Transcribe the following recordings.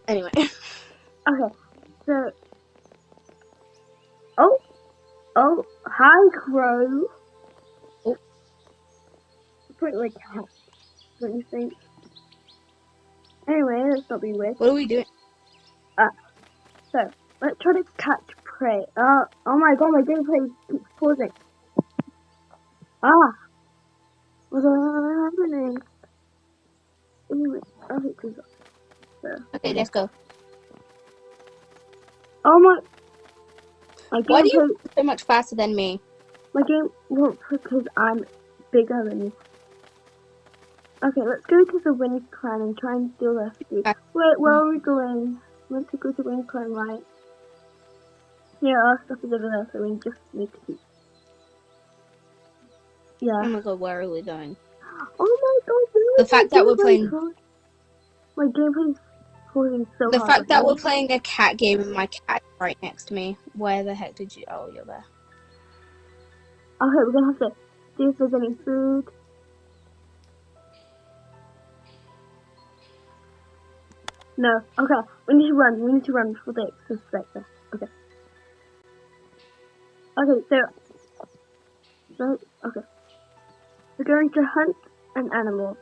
Anyway. Okay, so... Oh, hi, Crow. Oh. Pretty like cat, don't you think? Anyway, let's not be weird. What are we doing? So, let's try to catch prey. Oh my god, my gameplay keeps pausing. What's happening? Anyway, okay, so. Okay, let's go. Oh my Why do gameplay, you so much faster than me? my game won't because I'm bigger than you. Okay, let's go to the wind clan and try and steal their food. Wait, where are we going? We want to go to wind clan, right? Yeah, our stuff is over there, so we just need to keep. Yeah. Oh my god, where are we going? Oh my god, The fact that we're playing... My gameplay's pausing so The hard. fact that we're playing a cat game and my cat is right next to me. Where the heck did you... Oh, you're there. Okay, we're gonna have to see if there's any food. No. Okay, we need to run. We need to run before they suspect us. Okay. Okay, so okay. We're going to hunt an animal.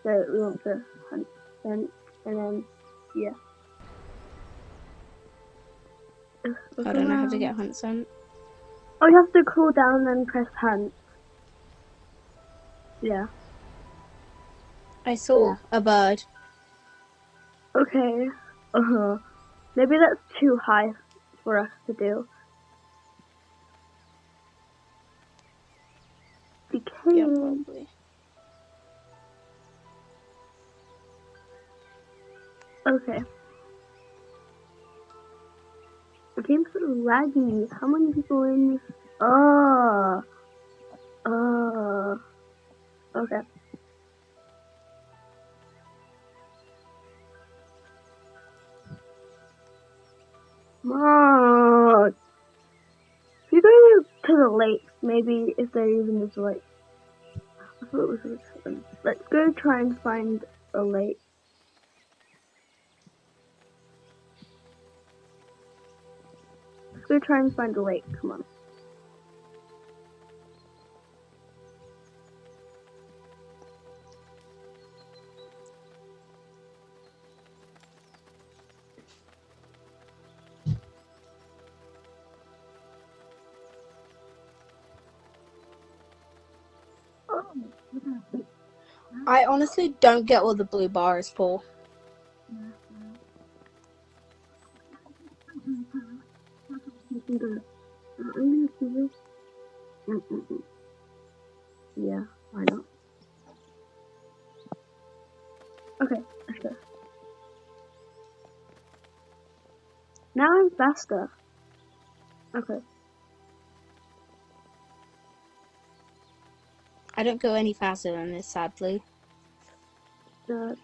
So we want to hunt and then yeah. I don't know how to get hunt sent. Oh, you have to crawl down and press hunt. Yeah. I saw a bird. Okay. Maybe that's too high for us to do. Yeah, probably. Okay. The game's sort of laggy. How many people in this? Okay. Come on. If you go to the lake, maybe if they're even this lake. I thought it was this one. Let's go try and find a lake. Let's go try and find a lake. Come on. I honestly don't get what the blue bar is for. Yeah, why not? Okay, let's go. Now I'm faster. Okay. I don't go any faster than this, sadly. This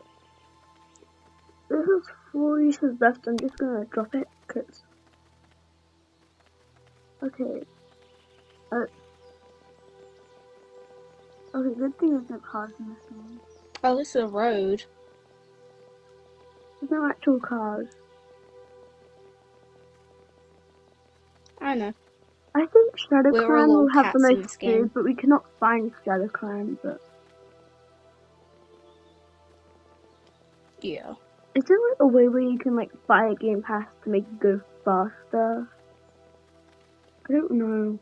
is 4 uses left. I'm just gonna drop it, cause... Okay. Okay, good thing there's no cars in this game. Oh, this is a road. There's no actual cars. I know. I think Shadow We're Clan all will have the cats in most this game. food, but we cannot find Shadow Clan, but... Yeah. Is there like a way where you can like buy a game pass to make it go faster? I don't know.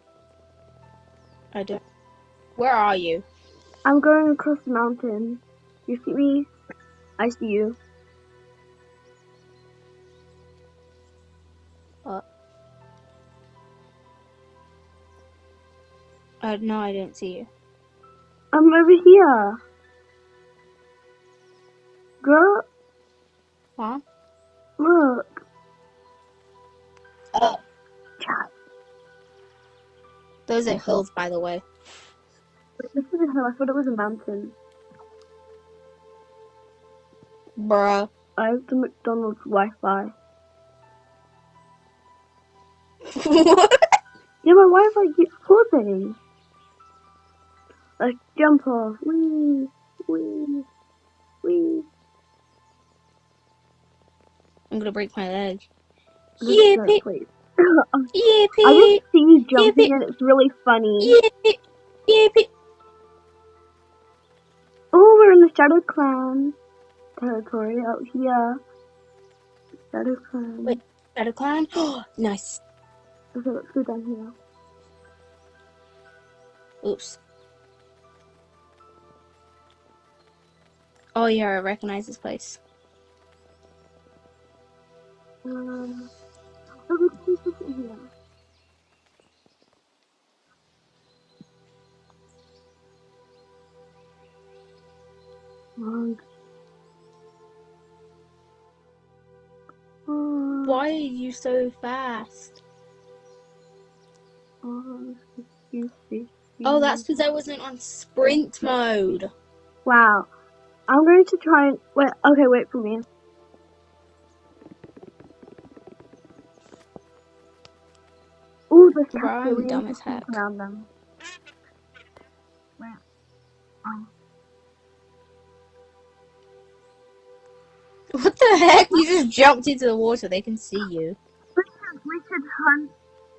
I don't. Where are you? I'm going across the mountain. You see me? I see you. No, I don't see you. I'm over here. Girl, What? look. Oh. Chat. Those are hills, by the way. This is a hill. I thought it was a mountain. Bruh. I have the McDonald's Wi-Fi. What? Yeah, my Wi-Fi keeps pausing. Like, jump off. Wee, wee. Whee! I'm gonna break my leg. No, Yippee! please. I just Yippee! see you jumping Yippee! and it's really funny. Yippee! Yippee! Oh, we're in the Shadow Clan territory out here. Shadow Clan. Wait, Shadow Clan? Oh, nice. Okay, let's go down here. Oops. Oh yeah, I recognize this place. Oh, let's do this in here. Monk. Why are you so fast? Oh, that's because I wasn't on sprint mode. Wow. I'm going to try and wait. Okay, wait for me. Ooh, this Bro, has I'm really dumb as interesting heck. around them. Wait. What the heck? You just jumped into the water. They can see you. We should hunt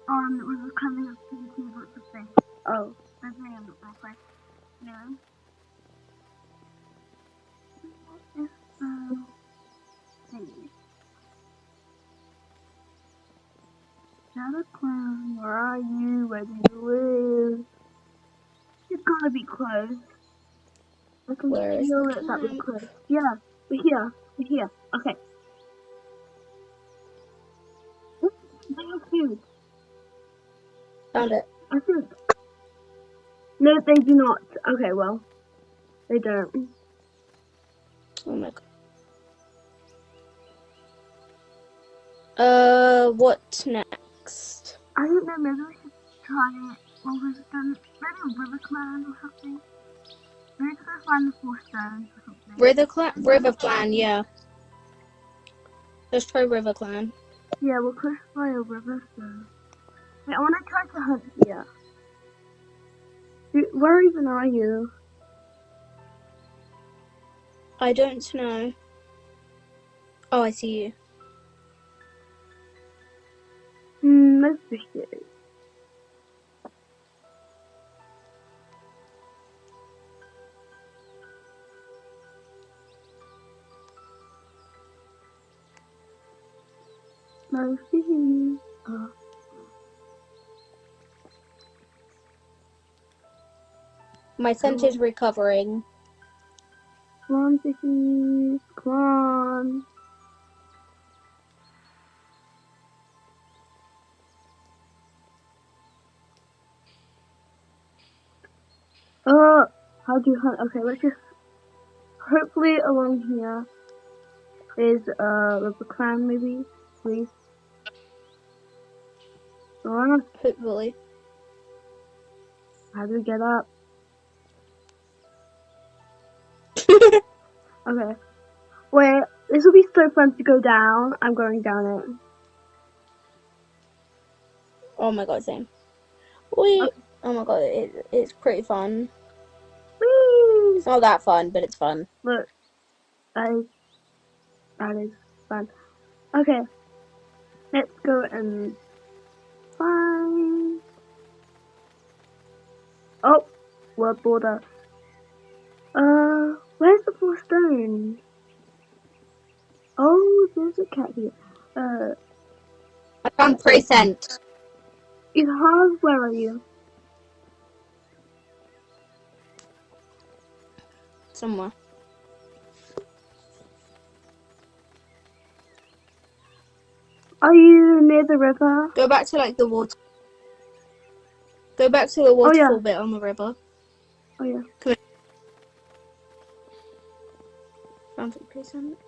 on with the coming of PvP lots of things. Oh, there's me in the real quick. Yeah. What is the thing? Shadow Clown, where are you? Where do you live? It's gotta be close. I can Where is the feel it that we're camp? close. Yeah, we're here. We're here. Okay. They have food. Found it. I think. No, they do not. Okay, well, they don't. Oh my god. What next? I don't know, maybe we should try it. Well, we've done maybe River Clan or something. We need to go find the 4 stones or something. River Clan, yeah. Let's try River Clan. Yeah, we're close by a river, so. Wait, I want to try to hunt here. Where even are you? I don't know. Oh, I see you. Let's be here. No, see. My center's recovering. Come on, Vicky. Come on. How do you hunt? Okay, let's just. Hopefully, along here is River Clan, maybe. Please. Go on. Hopefully. How do we get up? Okay. Wait, this will be so fun to go down. I'm going down it. Oh my god, same. Oh my god, it's pretty fun. Whee! It's not that fun, but it's fun. Look, that is fun. Okay, let's go and find. Oh, world border. Where's the 4 stones? Oh, there's a cat here. I found present. Is Harv, where are you? Somewhere. Are you near the river? Go back to like the water. Go back to the waterfall bit on the river. Oh yeah. Come here. Found some present.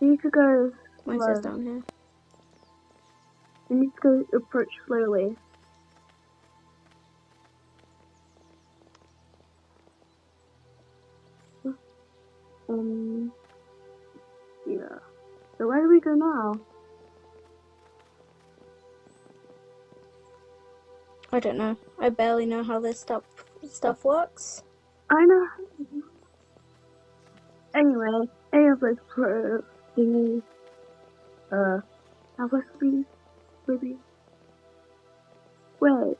We need to go Mine slow. says down here. We need to go approach slowly. Yeah. So where do we go now? I don't know. I barely know how this stuff works. I know. Anyway, any of those pro thingies, that was maybe. Wait.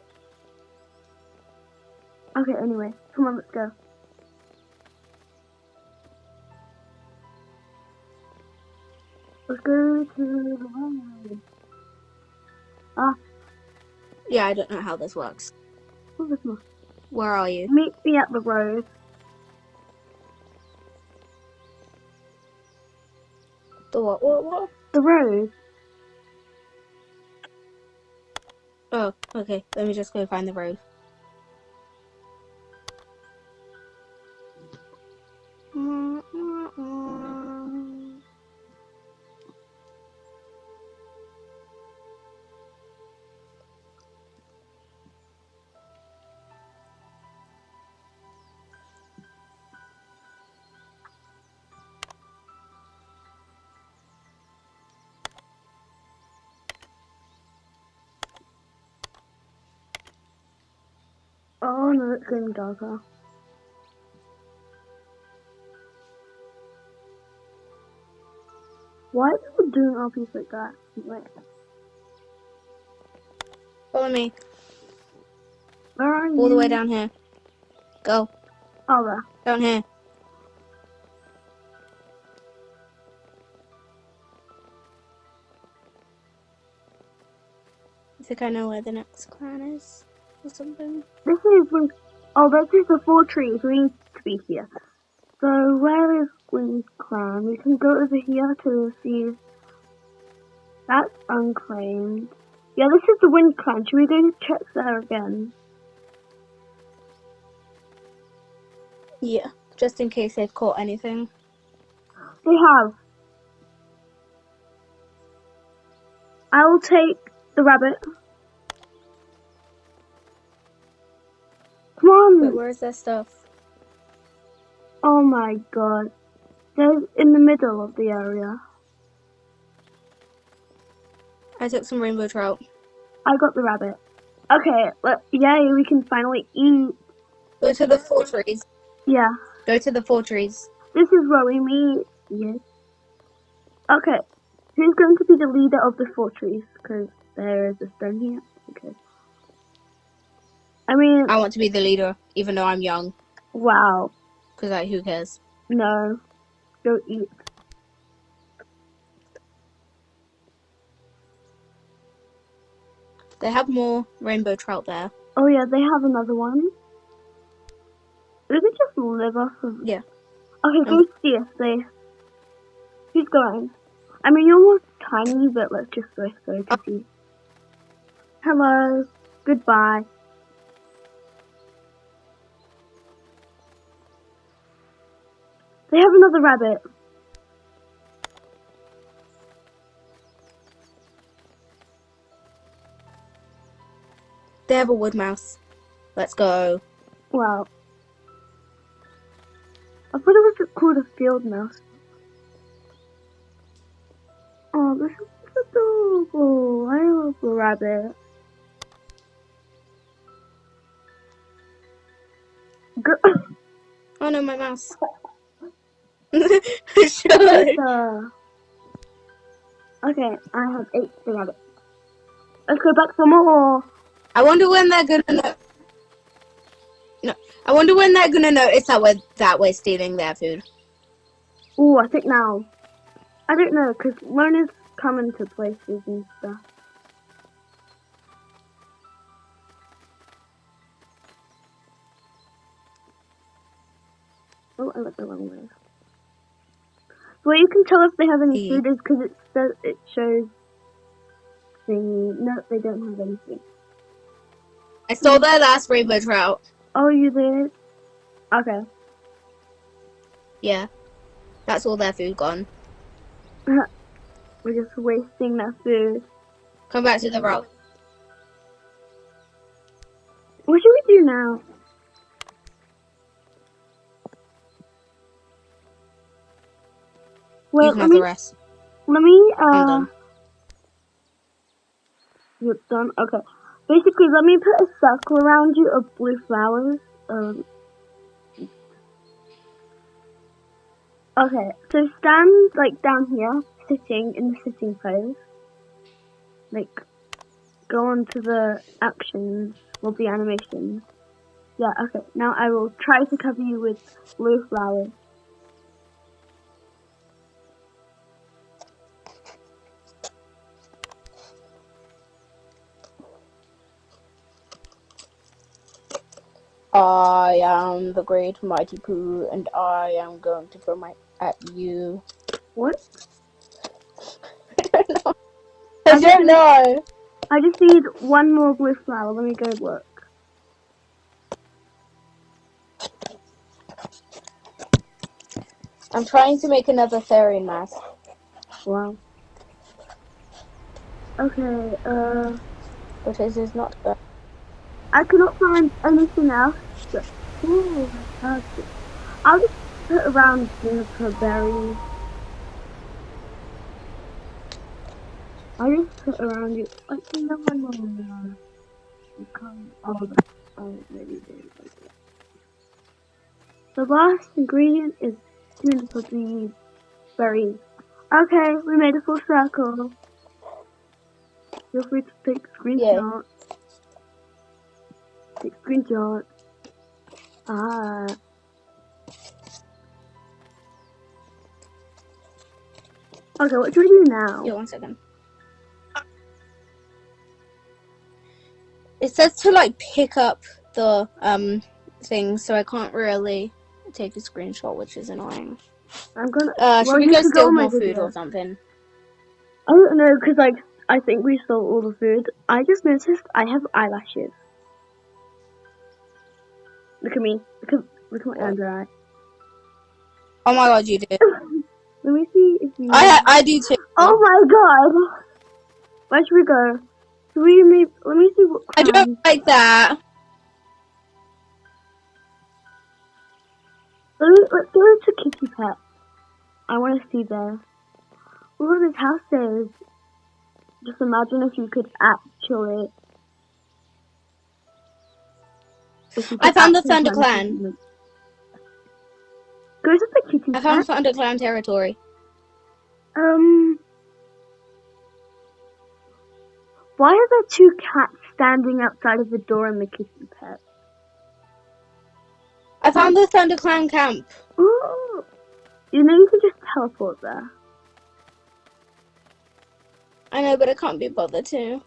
Okay, anyway, come on, let's go. Let's go to the road. Yeah, I don't know how this works. Oh, this one. Where are you? Meet me at the road. The what? The road. Oh, okay. Let me just go find the road. Oh no, it's getting darker. Why are people doing obvious like that? Wait, Follow me. where are you? All the way down here. Go. Oh, there. Down here. I think I know where the next clan is. Or something. This is when. Oh, this is the 4 trees. We need to be here. So, where is Wind's clan? We can go over here to see. That's unclaimed. Yeah, this is the Wind clan. Should we go check there again? Yeah, just in case they've caught anything. They have. I will take the rabbit. Come on! But where's their stuff? Oh my god. They're in the middle of the area. I took some rainbow trout. I got the rabbit. Okay, yay, we can finally eat. Go to the 4 trees. Yeah. Go to the 4 trees. This is where we meet. Yes. Okay. Who's going to be the leader of the 4 trees? Because there is a stone here. Okay. I mean... I want to be the leader, even though I'm young. Wow. Because, who cares? No. Go eat. They have more rainbow trout there. Oh yeah, they have another one. We could just live off of... Yeah. Okay, go see us. Who's going? I mean, you're more tiny, but let's just go to see. Hello. Goodbye. They have another rabbit. They have a wood mouse. Let's go. Wow. I thought it was called a field mouse. Oh, this is adorable. I love the rabbit. Oh no, my mouse. Shut. Okay, I have 8 rabbits. Let's go back for more. I wonder when they're gonna know. No, I wonder when they're gonna notice that we're stealing their food. Oh, I think now. I don't know, because learners come into places and stuff. Oh, I went the wrong way. The way you can tell if they have any food is because it shows thingy. No, they don't have anything. I stole their last rainbow trout. Oh, you did? Okay. Yeah. That's all their food gone. We're just wasting their food. Come back to the rock. What should we do now? Well, You can have the rest. Let me, I'm done. You're done? Okay. Basically, let me put a circle around you of blue flowers. Okay, so stand like down here, sitting in the sitting pose. Like, go on to the actions, well, the animations. Yeah, okay. Now I will try to cover you with blue flowers. I am the great mighty Pooh, and I am going to throw at you. What? I don't know. I just need one more blue flower. Let me go look. I'm trying to make another fairy mask. Wow. Okay, But this is not good. I cannot find anything else. But, ooh, okay. I'll just put around juniper berries. I'll just put around you. No. You can't. Oh, maybe there. The last ingredient is juniper berries. Okay, we made a full circle. Feel free to take screenshots. Take screenshots. Okay, what do we do now? Yeah, 1 second. It says to like pick up the thing, so I can't really take a screenshot, which is annoying. I'm gonna. Should we go can steal on my more food video. or something? I don't know, cause like I think we stole all the food. I just noticed I have eyelashes. Look at me. Look at my under eye. Oh my god, you do. Let me see if you. I do too. Oh my god! Where should we go? Let me see what. I don't like that. Let's go to Kitty Pet. I want to see there. Look at this house there is. Just imagine if you could actually. I found the Thunder Clan. Go to the Kitty Pet. I found Thunder Clan territory. Why are there two cats standing outside of the door in the Kitty Pet? I found the Thunder Clan camp. Ooh. You know you can just teleport there. I know, but I can't be bothered to.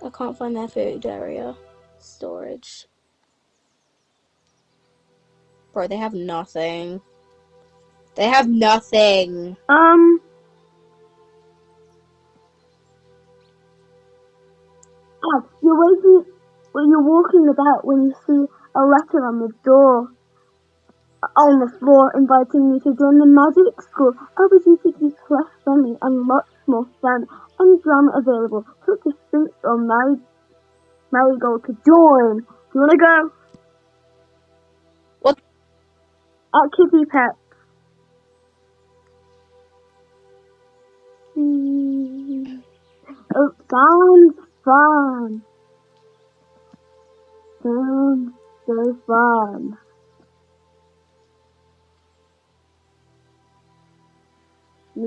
I can't find their food area. Storage. Bro, they have nothing. They have nothing. You're walking about when you see a letter on the door, on the floor, inviting you to join the magic school. Opportunities less friendly and lots more fun and drama available. Click the Sphinx or Marigold to join. Do you wanna go? What? At Kitty Pet. It sounds fun. Sounds so fun. So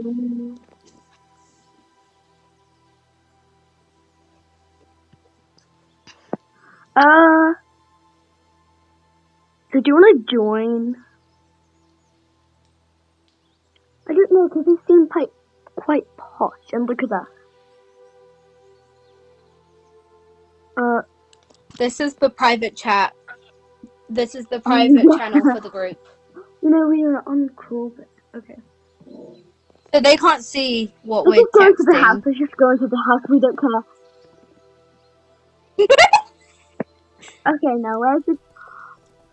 do you want to join? I don't know, because they seem quite posh, and look at that. This is the private chat. This is the private channel for the group. You know, we are on call, but okay. So they can't see what Let's we're just go texting. into the house. Let's just go into the house. We don't care. Okay, now where's it?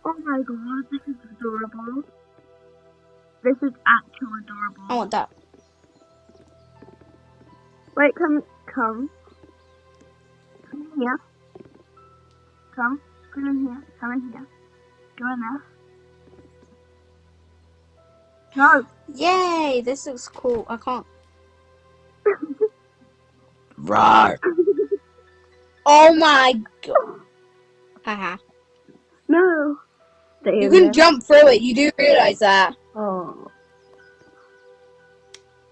Oh my god, this is adorable. This is actually adorable. I want that. Wait, come here. Come in here. Come in here. Go in there. No. Yay! This looks cool. I can't. Roar. Oh my god. Haha. No. The You area. can jump through it. You do realize that. Oh.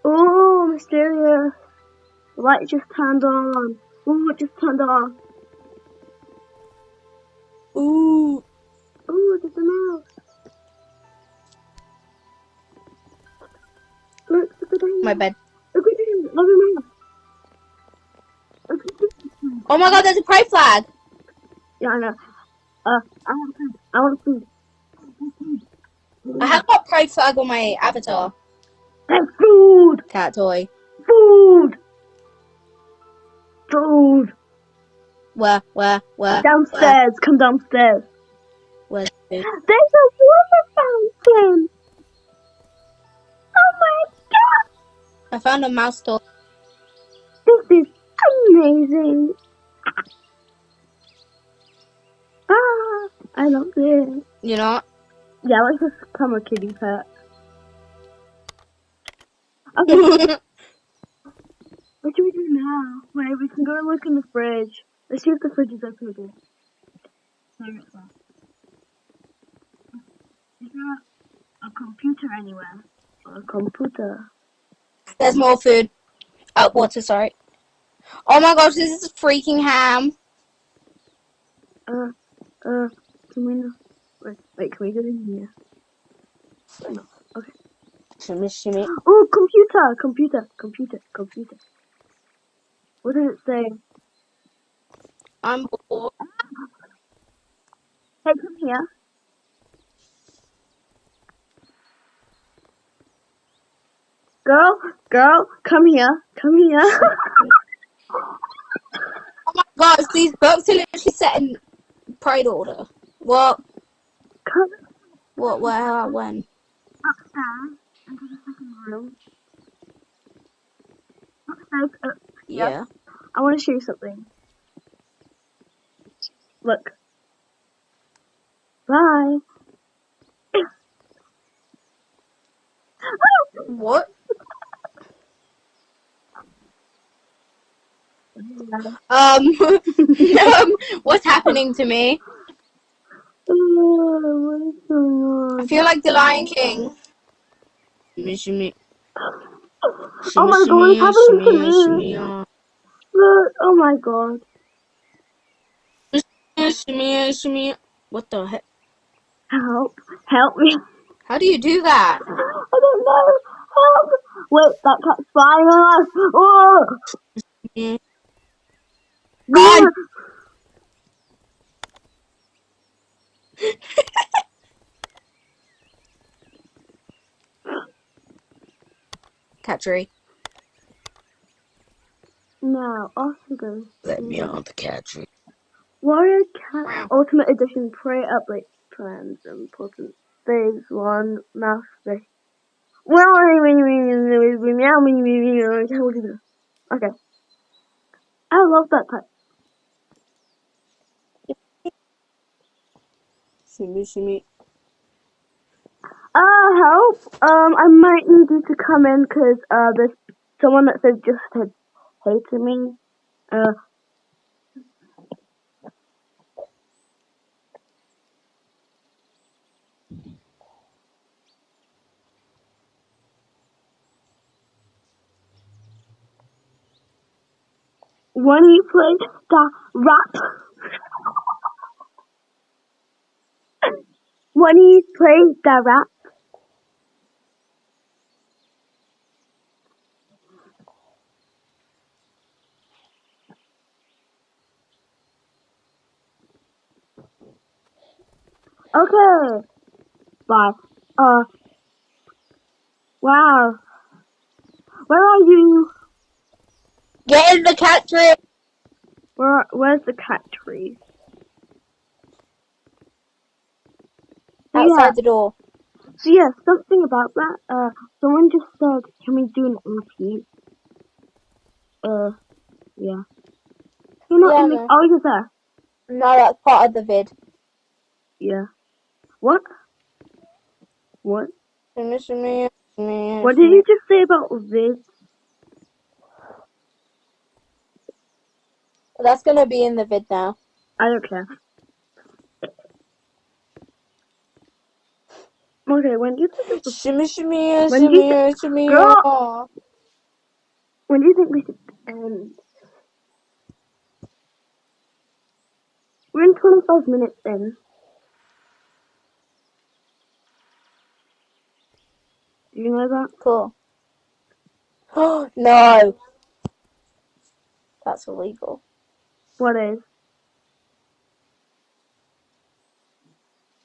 Oh, mysterious. The light just turned on. Oh, it just turned off. Ooh. Oh, there's a mouse. Look at the thing. My bed. Look at him. Look at him. Look at him. Oh my god, there's a pride flag. Yeah, I know. I want food. I want food. I have got pride flag on my avatar. There's food. Cat toy. Food. Food. Where? Downstairs. Come downstairs. Where's food? There's a water fountain. Oh my god. I found a mouse toy. This is amazing. Ah, I love this. You know what? Yeah, let's just become a kitty pet. Okay, what do we do now? Wait, we can go and look in the fridge. Let's see if the fridge is open again. Is there a computer anywhere? A computer. There's more food. Oh, water, sorry. Oh my gosh, this is freaking ham. Can we know? Wait, can we go in here? No. Okay. Shimmy. Oh, computer. What does it say? I'm bored. Hey, come here. Girl, come here. Oh my gosh, these books are literally set in pride order. What? Come What? Where? When? upstairs into the second room. Upstairs. Yeah. I want to show you something. Look. Bye. What? What's happening to me? What is going on? I feel like the Lion King. Shimmy. Oh my god, it's happening to me. Look, oh my god. Shimmy. What the heck? Help me. How do you do that? I don't know. Help. Wait, that cat's flying on us. Oh. Run! Cat tree. Now, off we go. Let me on the cat tree. Warrior Cat Ultimate Edition Prey Update Plans Important Phase 1 Mouse Fish. Okay. I love that type. Shimmy. Help. I might need you to come in because there's someone that said just said hey to me. When you play the rap. When you play the rap. Okay. Bye. Wow. Where are you? Get in the cat tree. Where's the cat tree? Outside the door. So yeah, something about that. Someone just said, can we do an LP? Yeah. You're not in the. No. Oh, you're there. No, that's part of the vid. Yeah. What? What? Shimmy. What did you just say about vid? That's gonna be in the vid now. I don't care. Okay, when do you think this Shimmy, shimmy, When do you shimmy, shimmy, Girl, oh. when do you think we should end? We're in 25 minutes in. Do you know that? Cool. Oh, no. That's illegal. What is?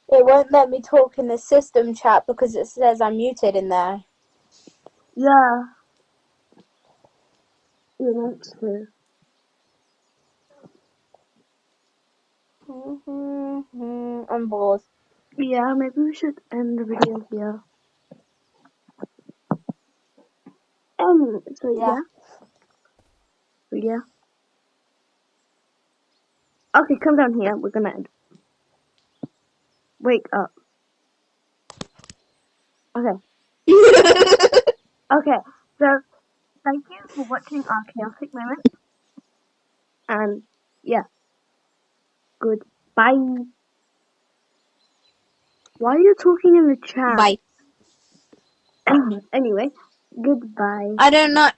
It won't let me talk in the system chat because it says I'm muted in there. Yeah. You're meant to. I'm bored. Yeah, maybe we should end the video here. So Yeah. yeah. Okay, come down here. We're gonna end. Wake up. Okay. Okay. So thank you for watching our chaotic moment. And yeah. Goodbye. Why are you talking in the chat? Bye. Anyway, goodbye. I don't know.